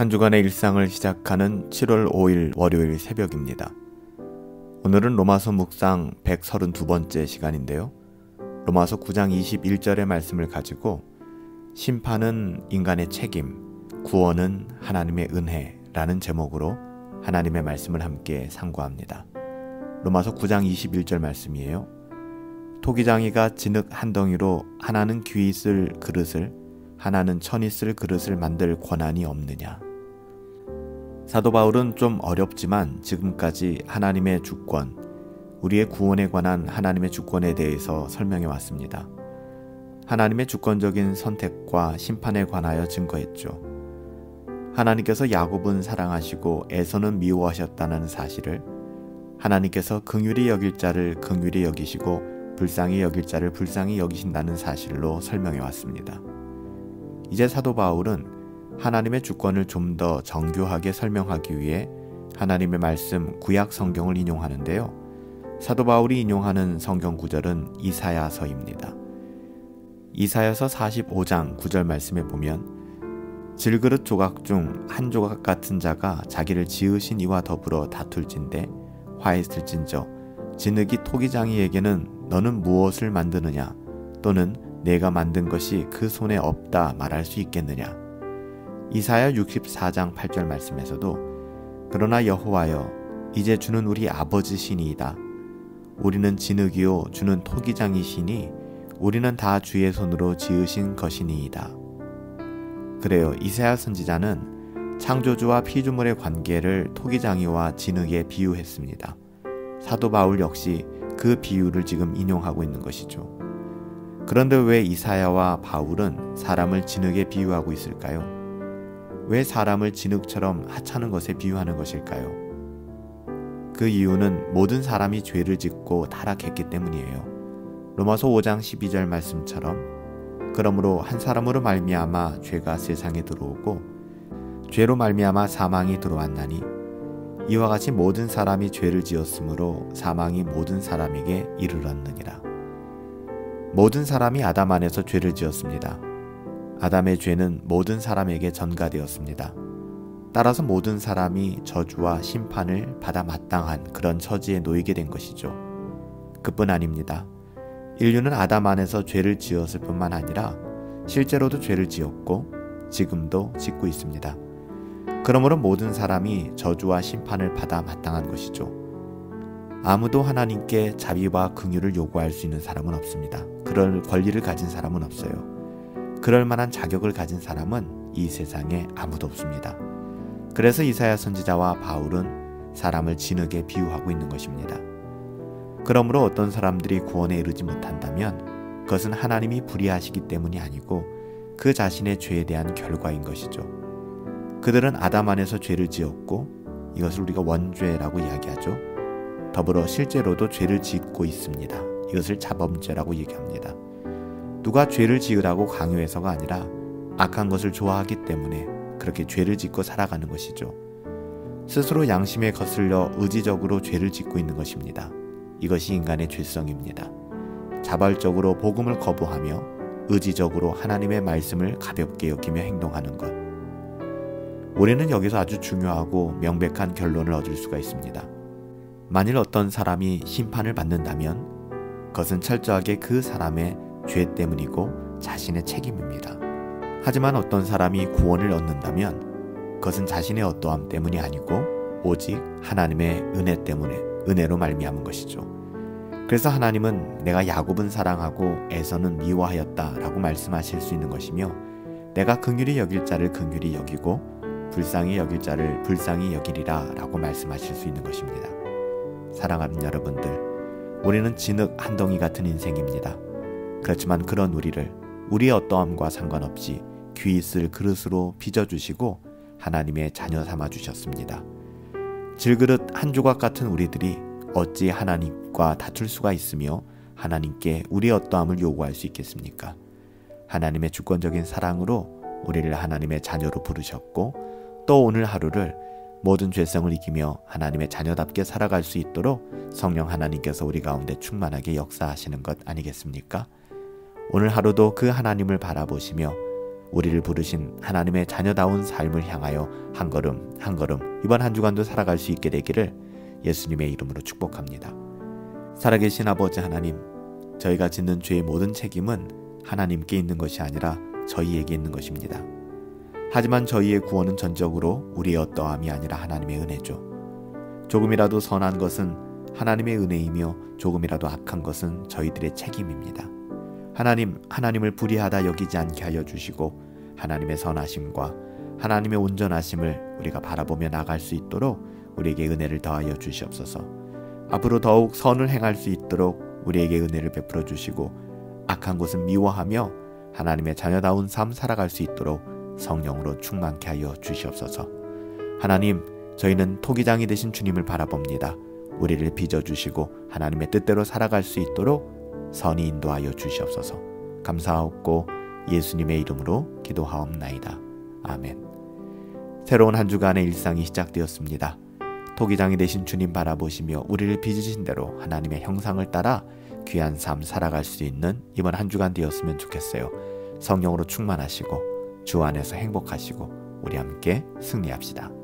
한 주간의 일상을 시작하는 7월 5일 월요일 새벽입니다. 오늘은 로마서 묵상 132번째 시간인데요. 로마서 9장 21절의 말씀을 가지고 심판은 인간의 책임, 구원은 하나님의 은혜라는 제목으로 하나님의 말씀을 함께 상고합니다. 로마서 9장 21절 말씀이에요. 토기장이가 진흙 한 덩이로 하나는 귀히 쓸 그릇을 하나는 천이 쓸 그릇을 만들 권한이 없느냐. 사도 바울은 좀 어렵지만 지금까지 하나님의 주권, 우리의 구원에 관한 하나님의 주권에 대해서 설명해 왔습니다. 하나님의 주권적인 선택과 심판에 관하여 증거했죠. 하나님께서 야곱은 사랑하시고 에서는 미워하셨다는 사실을, 하나님께서 긍휼히 여길 자를 긍휼히 여기시고 불쌍히 여길 자를 불쌍히 여기신다는 사실로 설명해 왔습니다. 이제 사도 바울은 하나님의 주권을 좀 더 정교하게 설명하기 위해 하나님의 말씀 구약 성경을 인용하는데요. 사도 바울이 인용하는 성경 구절은 이사야서입니다. 이사야서 45장 9절 말씀에 보면 질그릇 조각 중 한 조각 같은 자가 자기를 지으신 이와 더불어 다툴진대 화했을진저 진흙이 토기장이에게는 너는 무엇을 만드느냐 또는 내가 만든 것이 그 손에 없다 말할 수 있겠느냐. 이사야 64장 8절 말씀에서도 그러나 여호와여 이제 주는 우리 아버지시니이다. 우리는 진흙이요 주는 토기장이시니 우리는 다 주의 손으로 지으신 것이니이다. 그래요. 이사야 선지자는 창조주와 피조물의 관계를 토기장이와 진흙에 비유했습니다. 사도 바울 역시 그 비유를 지금 인용하고 있는 것이죠. 그런데 왜 이사야와 바울은 사람을 진흙에 비유하고 있을까요? 왜 사람을 진흙처럼 하찮은 것에 비유하는 것일까요? 그 이유는 모든 사람이 죄를 짓고 타락했기 때문이에요. 로마서 5장 12절 말씀처럼 그러므로 한 사람으로 말미암아 죄가 세상에 들어오고 죄로 말미암아 사망이 들어왔나니 이와 같이 모든 사람이 죄를 지었으므로 사망이 모든 사람에게 이르렀느니라. 모든 사람이 아담 안에서 죄를 지었습니다. 아담의 죄는 모든 사람에게 전가되었습니다. 따라서 모든 사람이 저주와 심판을 받아 마땅한 그런 처지에 놓이게 된 것이죠. 그뿐 아닙니다. 인류는 아담 안에서 죄를 지었을 뿐만 아니라 실제로도 죄를 지었고 지금도 짓고 있습니다. 그러므로 모든 사람이 저주와 심판을 받아 마땅한 것이죠. 아무도 하나님께 자비와 긍휼을 요구할 수 있는 사람은 없습니다. 그럴 권리를 가진 사람은 없어요. 그럴 만한 자격을 가진 사람은 이 세상에 아무도 없습니다. 그래서 이사야 선지자와 바울은 사람을 진흙에 비유하고 있는 것입니다. 그러므로 어떤 사람들이 구원에 이르지 못한다면 그것은 하나님이 불의하시기 때문이 아니고 그 자신의 죄에 대한 결과인 것이죠. 그들은 아담 안에서 죄를 지었고 이것을 우리가 원죄라고 이야기하죠. 더불어 실제로도 죄를 짓고 있습니다. 이것을 자범죄라고 얘기합니다. 누가 죄를 지으라고 강요해서가 아니라 악한 것을 좋아하기 때문에 그렇게 죄를 짓고 살아가는 것이죠. 스스로 양심에 거슬려 의지적으로 죄를 짓고 있는 것입니다. 이것이 인간의 죄성입니다. 자발적으로 복음을 거부하며 의지적으로 하나님의 말씀을 가볍게 여기며 행동하는 것. 우리는 여기서 아주 중요하고 명백한 결론을 얻을 수가 있습니다. 만일 어떤 사람이 심판을 받는다면 그것은 철저하게 그 사람의 죄 때문이고 자신의 책임입니다. 하지만 어떤 사람이 구원을 얻는다면 그것은 자신의 어떠함 때문이 아니고 오직 하나님의 은혜 때문에 은혜로 말미암은 것이죠. 그래서 하나님은 내가 야곱은 사랑하고 에서는 미워하였다라고 말씀하실 수 있는 것이며 내가 긍휼히 여길 자를 긍휼히 여기고 불쌍히 여길 자를 불쌍히 여기리라 라고 말씀하실 수 있는 것입니다. 사랑하는 여러분들, 우리는 진흙 한 덩이 같은 인생입니다. 그렇지만 그런 우리를 우리의 어떠함과 상관없이 귀히 쓸 그릇으로 빚어주시고 하나님의 자녀 삼아주셨습니다. 질그릇 한 조각 같은 우리들이 어찌 하나님과 다툴 수가 있으며 하나님께 우리의 어떠함을 요구할 수 있겠습니까? 하나님의 주권적인 사랑으로 우리를 하나님의 자녀로 부르셨고 또 오늘 하루를 모든 죄성을 이기며 하나님의 자녀답게 살아갈 수 있도록 성령 하나님께서 우리 가운데 충만하게 역사하시는 것 아니겠습니까? 오늘 하루도 그 하나님을 바라보시며 우리를 부르신 하나님의 자녀다운 삶을 향하여 한 걸음 한 걸음 이번 한 주간도 살아갈 수 있게 되기를 예수님의 이름으로 축복합니다. 살아계신 아버지 하나님, 저희가 짓는 죄의 모든 책임은 하나님께 있는 것이 아니라 저희에게 있는 것입니다. 하지만 저희의 구원은 전적으로 우리의 어떠함이 아니라 하나님의 은혜죠. 조금이라도 선한 것은 하나님의 은혜이며 조금이라도 악한 것은 저희들의 책임입니다. 하나님을 불의하다 여기지 않게 하여 주시고 하나님의 선하심과 하나님의 온전하심을 우리가 바라보며 나갈 수 있도록 우리에게 은혜를 더하여 주시옵소서. 앞으로 더욱 선을 행할 수 있도록 우리에게 은혜를 베풀어 주시고 악한 것은 미워하며 하나님의 자녀다운 삶 살아갈 수 있도록 성령으로 충만케 하여 주시옵소서. 하나님, 저희는 토기장이 되신 주님을 바라봅니다. 우리를 빚어주시고 하나님의 뜻대로 살아갈 수 있도록 선히 인도하여 주시옵소서. 감사하옵고 예수님의 이름으로 기도하옵나이다. 아멘. 새로운 한 주간의 일상이 시작되었습니다. 토기장이 되신 주님 바라보시며 우리를 빚으신 대로 하나님의 형상을 따라 귀한 삶 살아갈 수 있는 이번 한 주간 되었으면 좋겠어요. 성령으로 충만하시고 주 안에서 행복하시고 우리 함께 승리합시다.